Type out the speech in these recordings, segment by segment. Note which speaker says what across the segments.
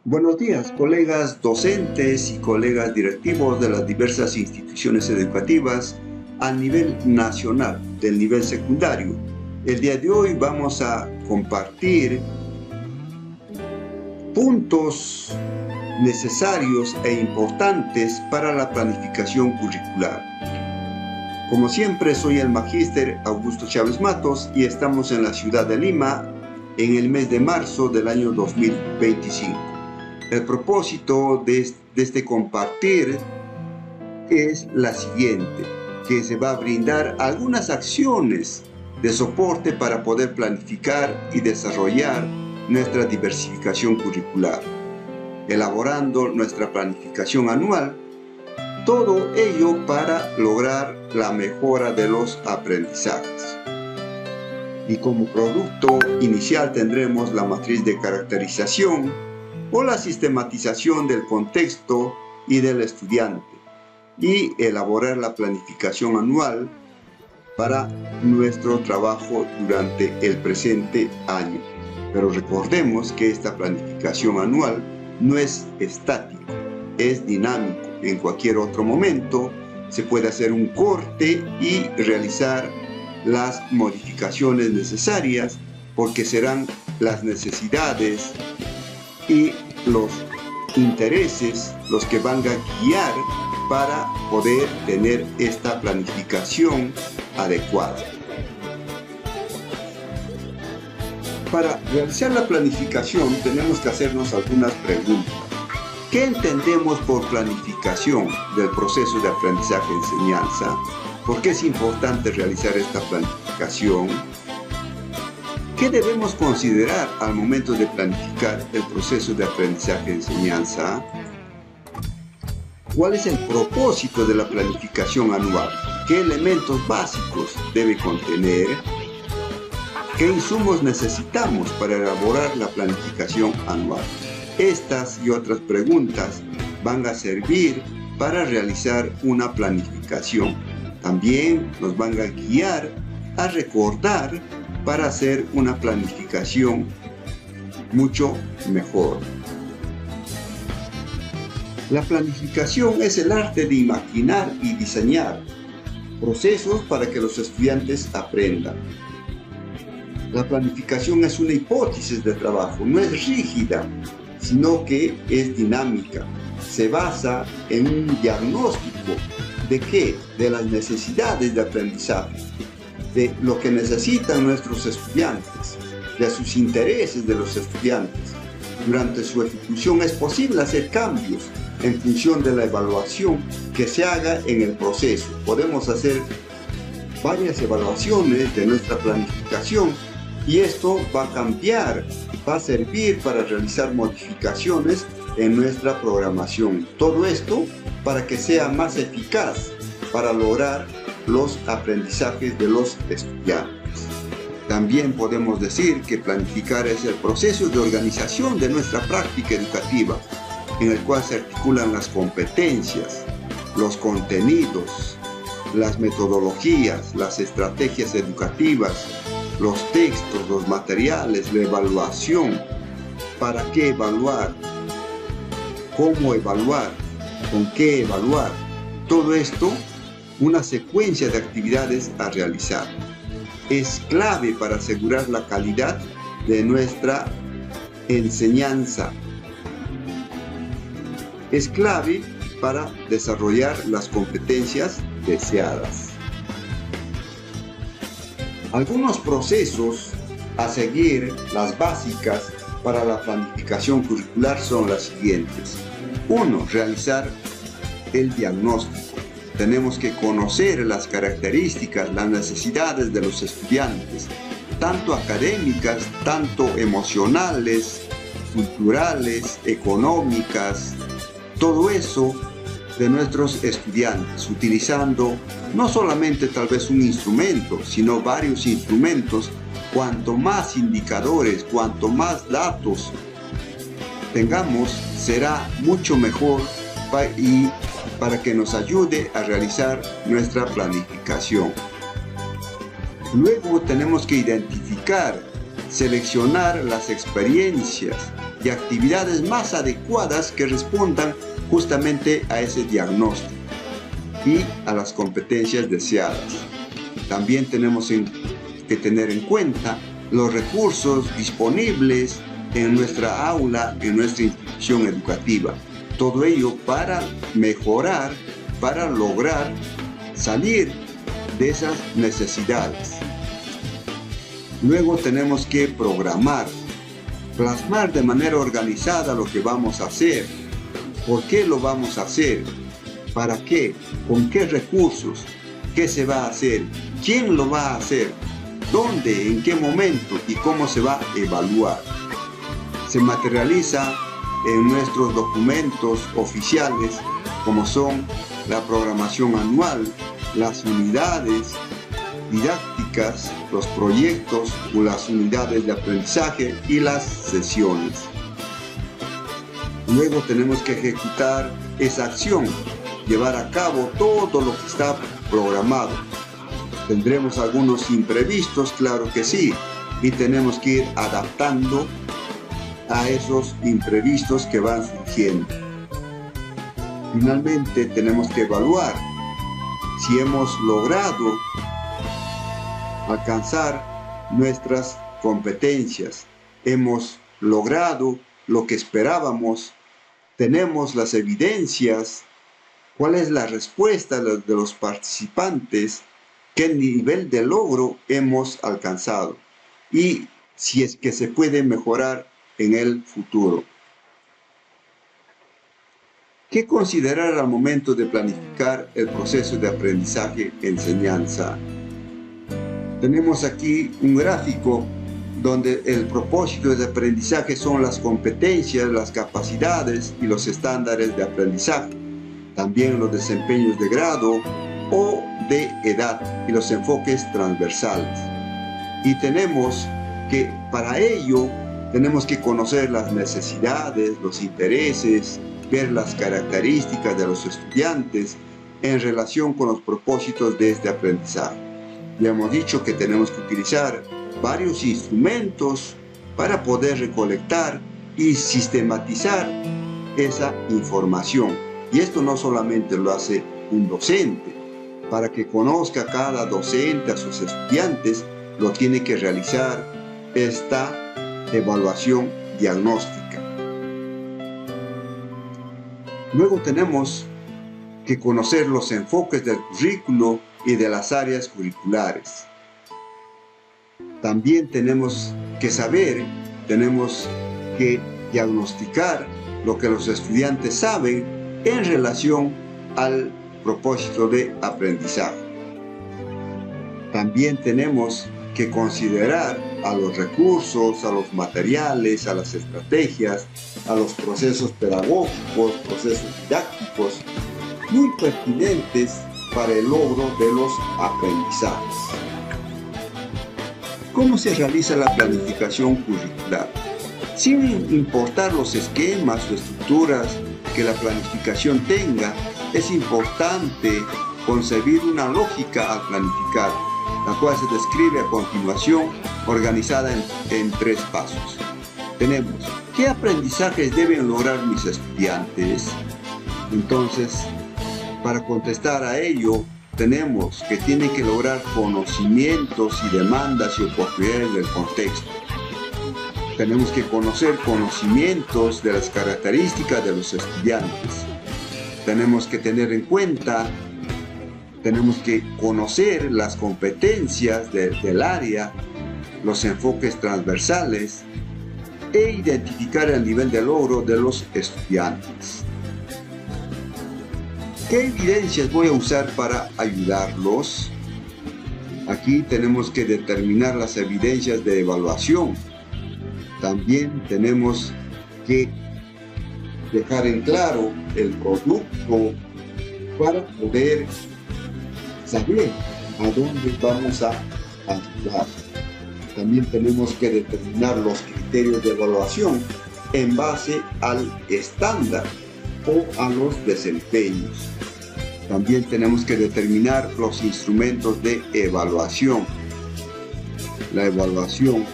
Speaker 1: Buenos días, colegas docentes y colegas directivos de las diversas instituciones educativas a nivel nacional, del nivel secundario. El día de hoy vamos a compartir puntos necesarios e importantes para la planificación curricular. Como siempre, soy el magíster Augusto Chávez Matos y estamos en la ciudad de Lima en el mes de marzo del año 2025. El propósito de este compartir es la siguiente, que se va a brindar algunas acciones de soporte para poder planificar y desarrollar nuestra diversificación curricular, elaborando nuestra planificación anual, todo ello para lograr la mejora de los aprendizajes. Y como producto inicial tendremos la matriz de caracterización o la sistematización del contexto y del estudiante, y elaborar la planificación anual para nuestro trabajo durante el presente año. Pero recordemos que esta planificación anual no es estático, es dinámico. En cualquier otro momento se puede hacer un corte y realizar las modificaciones necesarias, porque serán las necesidades y los intereses los que van a guiar para poder tener esta planificación adecuada. Para realizar la planificación tenemos que hacernos algunas preguntas. ¿Qué entendemos por planificación del proceso de aprendizaje-enseñanza? ¿Por qué es importante realizar esta planificación? ¿Qué debemos considerar al momento de planificar el proceso de aprendizaje-enseñanza? ¿Cuál es el propósito de la planificación anual? ¿Qué elementos básicos debe contener? ¿Qué insumos necesitamos para elaborar la planificación anual? Estas y otras preguntas van a servir para realizar una planificación. También nos van a guiar a recordar para hacer una planificación mucho mejor. La planificación es el arte de imaginar y diseñar procesos para que los estudiantes aprendan. La planificación es una hipótesis de trabajo, no es rígida, sino que es dinámica. Se basa en un diagnóstico de qué, de las necesidades de aprendizaje, de lo que necesitan nuestros estudiantes, de sus intereses de los estudiantes. Durante su ejecución es posible hacer cambios en función de la evaluación que se haga en el proceso. Podemos hacer varias evaluaciones de nuestra planificación y esto va a cambiar, va a servir para realizar modificaciones en nuestra programación. Todo esto para que sea más eficaz para lograr los aprendizajes de los estudiantes. También podemos decir que planificar es el proceso de organización de nuestra práctica educativa, en el cual se articulan las competencias, los contenidos, las metodologías, las estrategias educativas, los textos, los materiales, la evaluación. ¿Para qué evaluar? ¿Cómo evaluar? ¿Con qué evaluar? Todo esto, una secuencia de actividades a realizar. Es clave para asegurar la calidad de nuestra enseñanza. Es clave para desarrollar las competencias deseadas. Algunos procesos a seguir, las básicas para la planificación curricular son las siguientes. 1. Realizar el diagnóstico. Tenemos que conocer las características, las necesidades de los estudiantes, tanto académicas, tanto emocionales, culturales, económicas, todo eso de nuestros estudiantes, utilizando no solamente tal vez un instrumento, sino varios instrumentos. Cuanto más indicadores, cuanto más datos tengamos, será mucho mejor y para que nos ayude a realizar nuestra planificación. Luego tenemos que identificar, seleccionar las experiencias y actividades más adecuadas que respondan justamente a ese diagnóstico y a las competencias deseadas. También tenemos que tener en cuenta los recursos disponibles en nuestra aula, en nuestra institución educativa. Todo ello para mejorar, para lograr salir de esas necesidades. Luego tenemos que programar, plasmar de manera organizada lo que vamos a hacer. ¿Por qué lo vamos a hacer? ¿Para qué? ¿Con qué recursos? ¿Qué se va a hacer? ¿Quién lo va a hacer? ¿Dónde? ¿En qué momento? ¿Y cómo se va a evaluar? Se materializa en nuestros documentos oficiales, como son la programación anual, las unidades didácticas, los proyectos o las unidades de aprendizaje y las sesiones. Luego tenemos que ejecutar esa acción, llevar a cabo todo lo que está programado. Tendremos algunos imprevistos, claro que sí, y tenemos que ir adaptando a esos imprevistos que van surgiendo. Finalmente tenemos que evaluar si hemos logrado alcanzar nuestras competencias, hemos logrado lo que esperábamos, tenemos las evidencias, cuál es la respuesta de los participantes, qué nivel de logro hemos alcanzado y si es que se puede mejorar en el futuro. ¿Qué considerar al momento de planificar el proceso de aprendizaje-enseñanza? Tenemos aquí un gráfico donde el propósito de aprendizaje son las competencias, las capacidades y los estándares de aprendizaje. También los desempeños de grado o de edad y los enfoques transversales. Y tenemos que para ello tenemos que conocer las necesidades, los intereses, ver las características de los estudiantes en relación con los propósitos de este aprendizaje. Ya hemos dicho que tenemos que utilizar varios instrumentos para poder recolectar y sistematizar esa información. Y esto no solamente lo hace un docente. Para que conozca cada docente a sus estudiantes, lo tiene que realizar esta evaluación diagnóstica. Luego tenemos que conocer los enfoques del currículo y de las áreas curriculares. También tenemos que saber, tenemos que diagnosticar lo que los estudiantes saben en relación al propósito de aprendizaje. También tenemos que considerar a los recursos, a los materiales, a las estrategias, a los procesos pedagógicos, procesos didácticos, muy pertinentes para el logro de los aprendizajes. ¿Cómo se realiza la planificación curricular? Sin importar los esquemas o estructuras que la planificación tenga, es importante concebir una lógica al planificar, la cual se describe a continuación, organizada en 3 pasos. Tenemos, ¿qué aprendizajes deben lograr mis estudiantes? Entonces, para contestar a ello, tenemos que tienen que lograr conocimientos y demandas y oportunidades del contexto. Tenemos que conocer conocimientos de las características de los estudiantes. Tenemos que tener en cuenta, tenemos que conocer las competencias del área, los enfoques transversales e identificar el nivel de logro de los estudiantes. ¿Qué evidencias voy a usar para ayudarlos? Aquí tenemos que determinar las evidencias de evaluación. También tenemos que dejar en claro el producto para poder saber a dónde vamos a ayudar. También tenemos que determinar los criterios de evaluación en base al estándar o a los desempeños. También tenemos que determinar los instrumentos de evaluación. La evaluación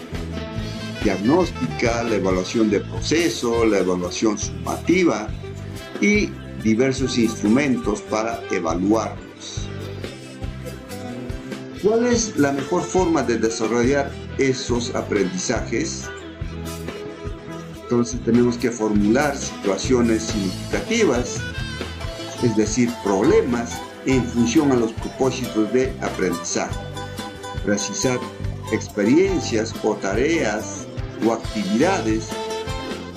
Speaker 1: diagnóstica, la evaluación de proceso, la evaluación sumativa y diversos instrumentos para evaluarlos. ¿Cuál es la mejor forma de desarrollar esos aprendizajes? Entonces tenemos que formular situaciones significativas, es decir, problemas en función a los propósitos de aprendizaje. Precisar experiencias o tareas o actividades,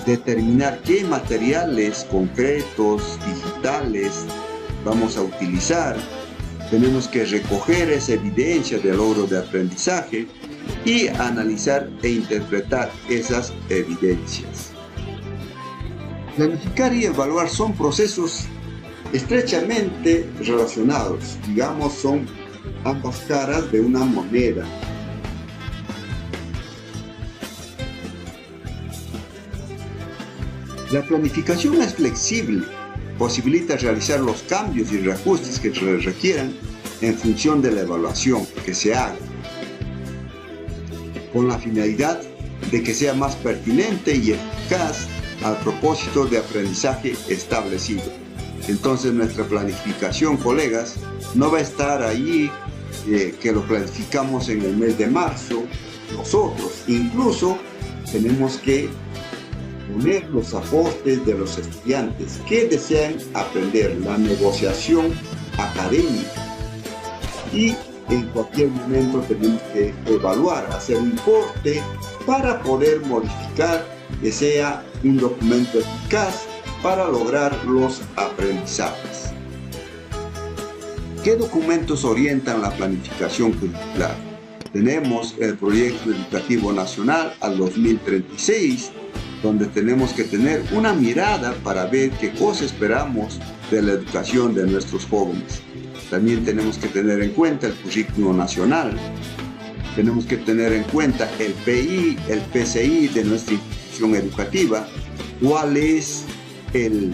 Speaker 1: determinar qué materiales concretos, digitales vamos a utilizar. Tenemos que recoger esa evidencia del logro de aprendizaje y analizar e interpretar esas evidencias. Planificar y evaluar son procesos estrechamente relacionados, digamos, son ambas caras de una moneda. La planificación es flexible, posibilita realizar los cambios y reajustes que se requieran en función de la evaluación que se haga, con la finalidad de que sea más pertinente y eficaz al propósito de aprendizaje establecido. Entonces nuestra planificación, colegas, no va a estar ahí que lo planificamos en el mes de marzo. Nosotros incluso tenemos que poner los aportes de los estudiantes que desean aprender, la negociación académica, y en cualquier momento tenemos que evaluar, hacer un corte para poder modificar que sea un documento eficaz para lograr los aprendizajes. ¿Qué documentos orientan la planificación curricular? Tenemos el Proyecto Educativo Nacional al 2036, donde tenemos que tener una mirada para ver qué cosa esperamos de la educación de nuestros jóvenes. También tenemos que tener en cuenta el currículo nacional. Tenemos que tener en cuenta el PI, el PCI de nuestra institución educativa, cuál es el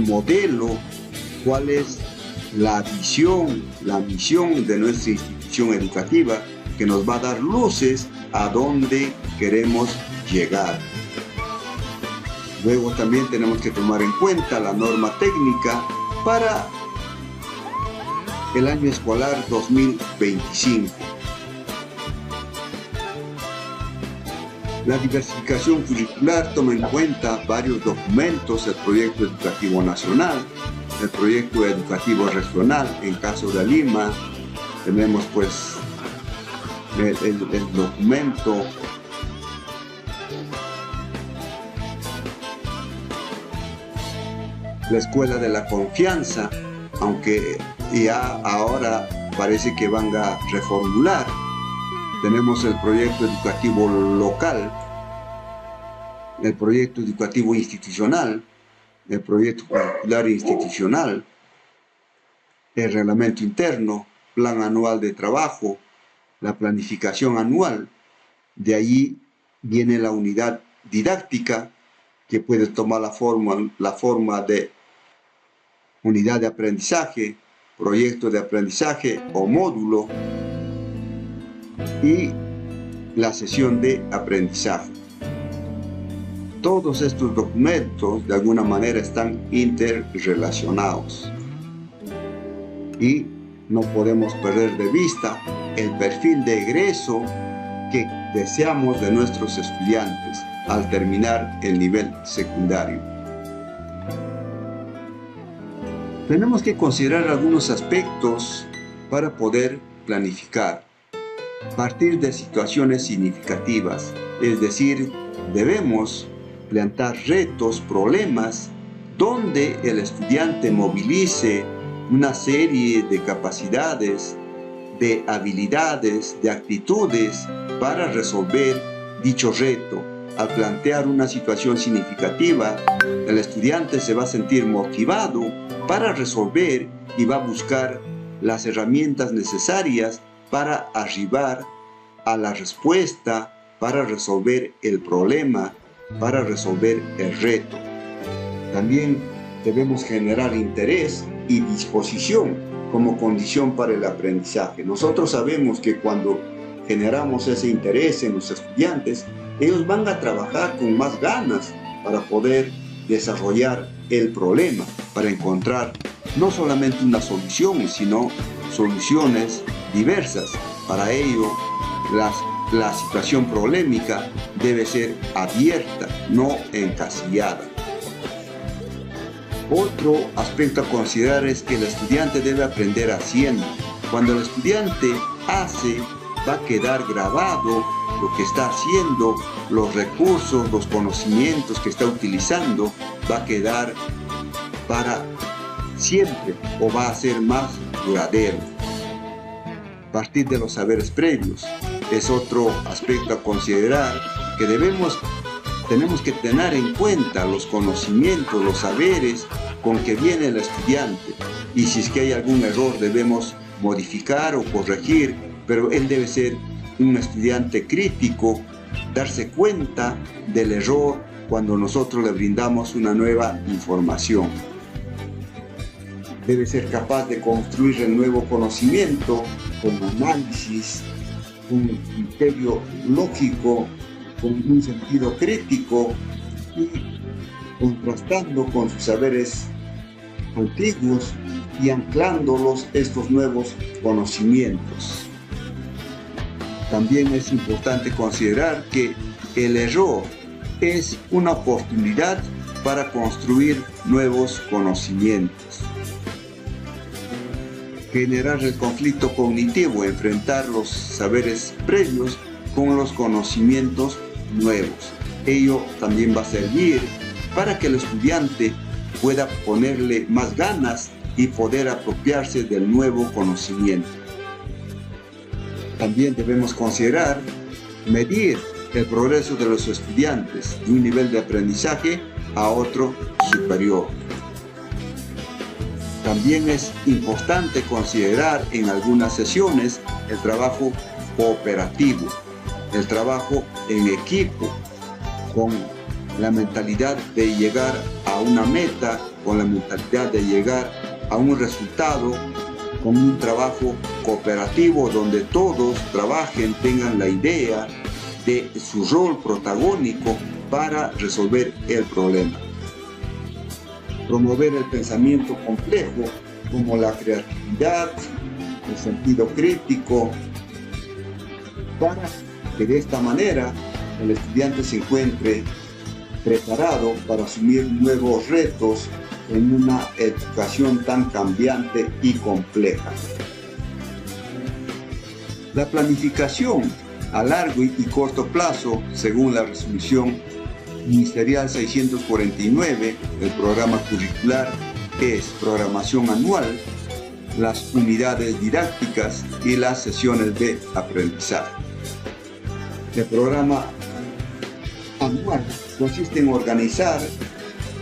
Speaker 1: modelo, cuál es la visión, la misión de nuestra institución educativa, que nos va a dar luces a dónde queremos llegar. Luego también tenemos que tomar en cuenta la norma técnica para el año escolar 2025. La diversificación curricular toma en cuenta varios documentos: el Proyecto Educativo Nacional, el Proyecto Educativo Regional. En caso de Lima tenemos pues el documento la Escuela de la Confianza, aunque ya ahora parece que van a reformular. Tenemos el proyecto educativo local, el proyecto educativo institucional, el proyecto curricular institucional, el reglamento interno, plan anual de trabajo, la planificación anual. De ahí viene la unidad didáctica, que puede tomar la forma de unidad de aprendizaje, proyecto de aprendizaje o módulo, y la sesión de aprendizaje. Todos estos documentos de alguna manera están interrelacionados y no podemos perder de vista el perfil de egreso que deseamos de nuestros estudiantes al terminar el nivel secundario. Tenemos que considerar algunos aspectos para poder planificar. Partir de situaciones significativas, es decir, debemos plantear retos, problemas, donde el estudiante movilice una serie de capacidades, de habilidades, de actitudes para resolver dicho reto. Al plantear una situación significativa, el estudiante se va a sentir motivado para resolver y va a buscar las herramientas necesarias para arribar a la respuesta, para resolver el problema, para resolver el reto. También debemos generar interés y disposición como condición para el aprendizaje. Nosotros sabemos que cuando generamos ese interés en los estudiantes, ellos van a trabajar con más ganas para poder desarrollar el problema, para encontrar no solamente una solución, sino soluciones diversas. Para ello, la situación problemática debe ser abierta, no encasillada. Otro aspecto a considerar es que el estudiante debe aprender haciendo. Cuando el estudiante hace, va a quedar grabado lo que está haciendo, los recursos, los conocimientos que está utilizando, va a quedar para siempre o va a ser más duradero. Partir de los saberes previos es otro aspecto a considerar que tenemos que tener en cuenta los conocimientos, los saberes con que viene el estudiante, y si es que hay algún error debemos modificar o corregir, pero él debe ser un estudiante crítico, darse cuenta del error cuando nosotros le brindamos una nueva información. Debe ser capaz de construir el nuevo conocimiento con análisis, con un criterio lógico, con un sentido crítico y contrastando con sus saberes antiguos y anclándolos estos nuevos conocimientos. También es importante considerar que el error es una oportunidad para construir nuevos conocimientos. Generar el conflicto cognitivo, enfrentar los saberes previos con los conocimientos nuevos. Ello también va a servir para que el estudiante pueda ponerle más ganas y poder apropiarse del nuevo conocimiento. También debemos considerar medir el progreso de los estudiantes de un nivel de aprendizaje a otro superior. También es importante considerar en algunas sesiones el trabajo cooperativo, el trabajo en equipo, con la mentalidad de llegar a una meta, con la mentalidad de llegar a un resultado, con un trabajo cooperativo donde todos trabajen, tengan la idea de su rol protagónico para resolver el problema. Promover el pensamiento complejo como la creatividad, el sentido crítico, para que de esta manera el estudiante se encuentre preparado para asumir nuevos retos en una educación tan cambiante y compleja. La planificación a largo y corto plazo, según la resolución ministerial 649, el programa curricular es programación anual, las unidades didácticas y las sesiones de aprendizaje. El programa anual consiste en organizar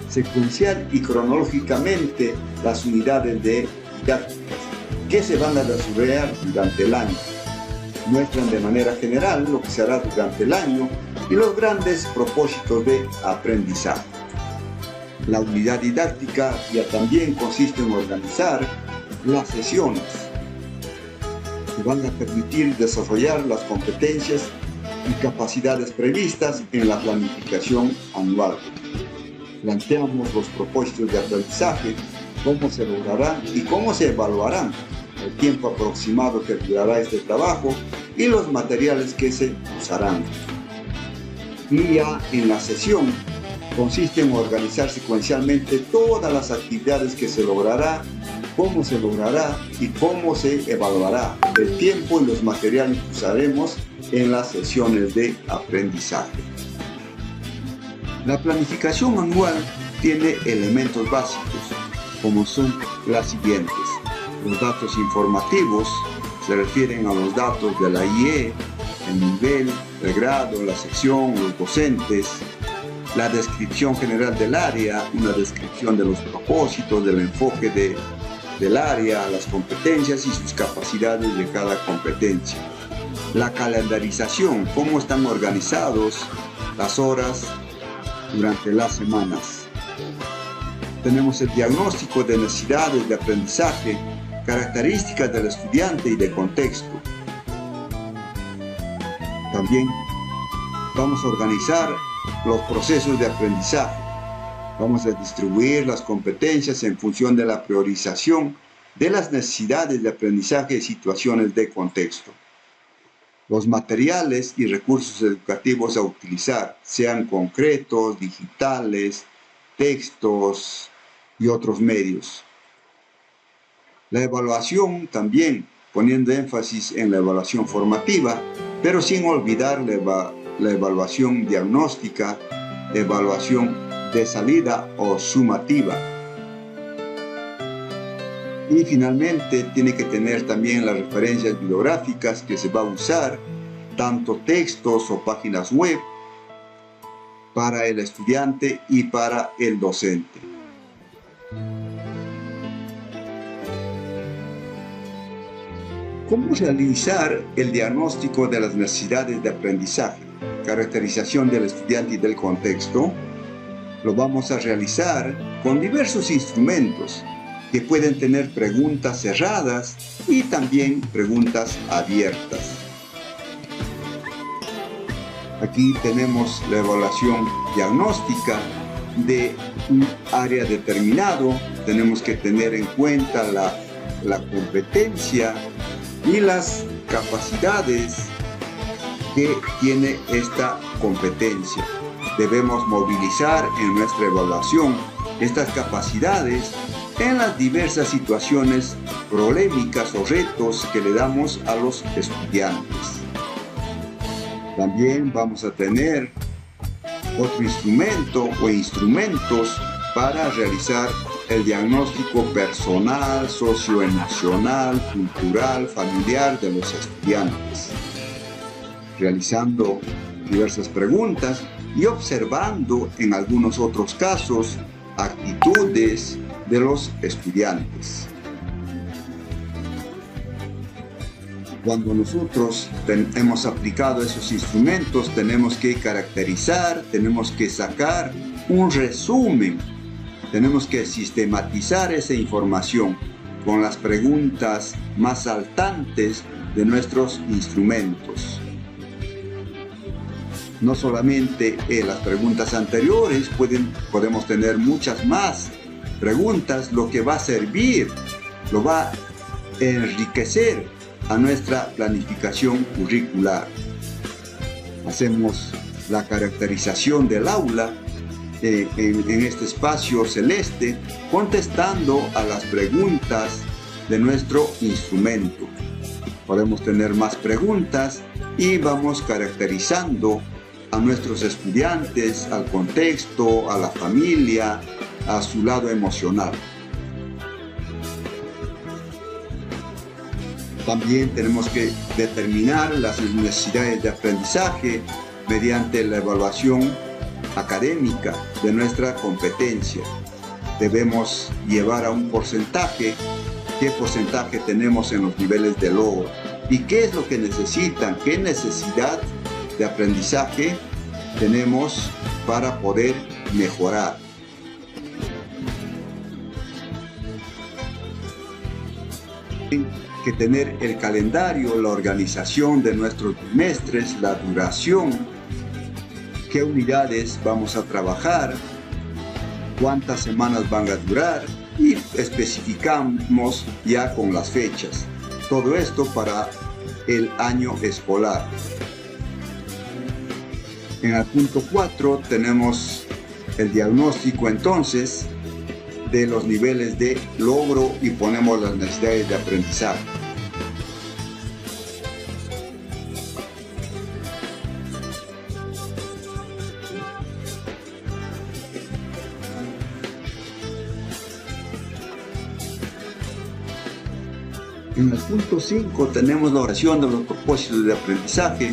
Speaker 1: secuencial y cronológicamente las unidades de didácticas que se van a desarrollar durante el año. Muestran de manera general lo que se hará durante el año y los grandes propósitos de aprendizaje. La unidad didáctica ya también consiste en organizar las sesiones que van a permitir desarrollar las competencias y capacidades previstas en la planificación anual. Planteamos los propósitos de aprendizaje, cómo se lograrán y cómo se evaluarán, el tiempo aproximado que durará este trabajo y los materiales que se usarán. Y ya en la sesión consiste en organizar secuencialmente todas las actividades que se logrará, cómo se logrará y cómo se evaluará, el tiempo y los materiales que usaremos en las sesiones de aprendizaje. La planificación anual tiene elementos básicos, como son las siguientes. Los datos informativos se refieren a los datos de la IE, el nivel, el grado, la sección, los docentes, la descripción general del área, una descripción de los propósitos, del enfoque del área, las competencias y sus capacidades de cada competencia. La calendarización, cómo están organizados las horas durante las semanas. Tenemos el diagnóstico de necesidades de aprendizaje, características del estudiante y de contexto. También vamos a organizar los procesos de aprendizaje. Vamos a distribuir las competencias en función de la priorización de las necesidades de aprendizaje y situaciones de contexto. Los materiales y recursos educativos a utilizar, sean concretos, digitales, textos y otros medios. La evaluación también, poniendo énfasis en la evaluación formativa, pero sin olvidar la evaluación diagnóstica, evaluación de salida o sumativa. Y finalmente tiene que tener también las referencias bibliográficas que se va a usar, tanto textos o páginas web, para el estudiante y para el docente. ¿Cómo realizar el diagnóstico de las necesidades de aprendizaje? Caracterización del estudiante y del contexto. Lo vamos a realizar con diversos instrumentos que pueden tener preguntas cerradas y también preguntas abiertas. Aquí tenemos la evaluación diagnóstica de un área determinado. Tenemos que tener en cuenta la competencia y las capacidades que tiene esta competencia. Debemos movilizar en nuestra evaluación estas capacidades en las diversas situaciones problemáticas o retos que le damos a los estudiantes. También vamos a tener otro instrumento o instrumentos para realizar el diagnóstico personal, socioemocional, cultural, familiar de los estudiantes, realizando diversas preguntas y observando en algunos otros casos actitudes de los estudiantes. Cuando nosotros hemos aplicado esos instrumentos, tenemos que caracterizar, tenemos que sacar un resumen, tenemos que sistematizar esa información con las preguntas más saltantes de nuestros instrumentos. No solamente las preguntas anteriores, podemos tener muchas más preguntas, lo que va a servir, lo va a enriquecer a nuestra planificación curricular. Hacemos la caracterización del aula en este espacio celeste, contestando a las preguntas de nuestro instrumento. Podemos tener más preguntas y vamos caracterizando a nuestros estudiantes, al contexto, a la familia, a su lado emocional. También tenemos que determinar las necesidades de aprendizaje mediante la evaluación académica de nuestra competencia. Debemos llevar a un porcentaje, qué porcentaje tenemos en los niveles de logro y qué es lo que necesitan, qué necesidad de aprendizaje tenemos para poder mejorar. Que tener el calendario, la organización de nuestros trimestres, la duración, qué unidades vamos a trabajar, cuántas semanas van a durar y especificamos ya con las fechas. Todo esto para el año escolar. En el punto 4 tenemos el diagnóstico entonces de los niveles de logro y ponemos las necesidades de aprendizaje. En el punto 5 tenemos la oración de los propósitos de aprendizaje,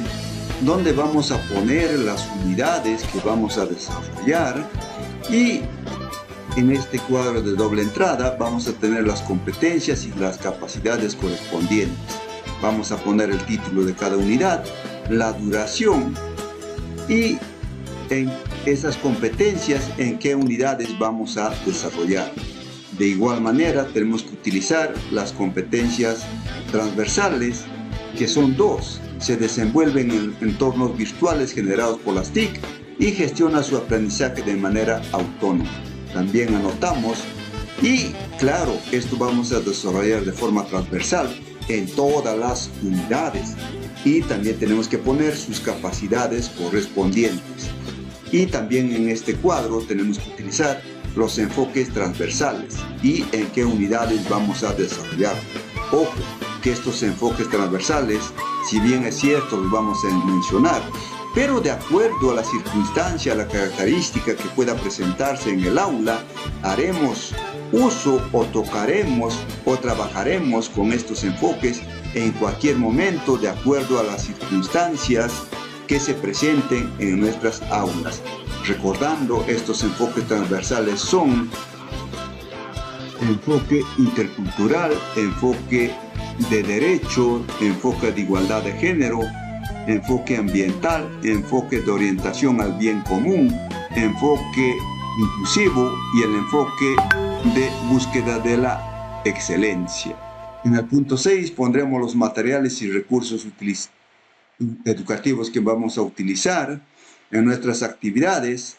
Speaker 1: donde vamos a poner las unidades que vamos a desarrollar, y en este cuadro de doble entrada vamos a tener las competencias y las capacidades correspondientes. Vamos a poner el título de cada unidad, la duración y en esas competencias en qué unidades vamos a desarrollar. De igual manera tenemos que utilizar las competencias transversales, que son dos, se desenvuelve en entornos virtuales generados por las TIC y gestiona su aprendizaje de manera autónoma. También anotamos, y claro, esto vamos a desarrollar de forma transversal en todas las unidades, y también tenemos que poner sus capacidades correspondientes. Y también en este cuadro tenemos que utilizar los enfoques transversales y en qué unidades vamos a desarrollar. Ojo, que estos enfoques transversales, si bien es cierto, los vamos a mencionar, pero de acuerdo a la circunstancia, a la característica que pueda presentarse en el aula, haremos uso o tocaremos o trabajaremos con estos enfoques en cualquier momento de acuerdo a las circunstancias que se presenten en nuestras aulas. Recordando, estos enfoques transversales son enfoque intercultural, enfoque de derecho, enfoque de igualdad de género, enfoque ambiental, enfoque de orientación al bien común, enfoque inclusivo y el enfoque de búsqueda de la excelencia. En el punto 6 pondremos los materiales y recursos educativos que vamos a utilizar en nuestras actividades.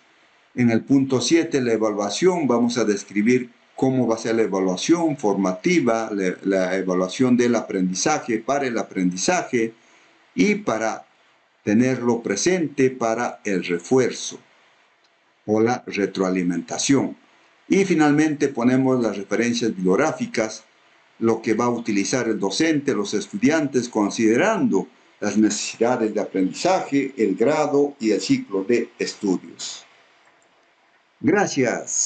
Speaker 1: En el punto 7, la evaluación, vamos a describir cómo va a ser la evaluación formativa, la evaluación del aprendizaje, para el aprendizaje y para tenerlo presente para el refuerzo o la retroalimentación. Y finalmente ponemos las referencias bibliográficas, lo que va a utilizar el docente, los estudiantes, considerando las necesidades de aprendizaje, el grado y el ciclo de estudios. Gracias.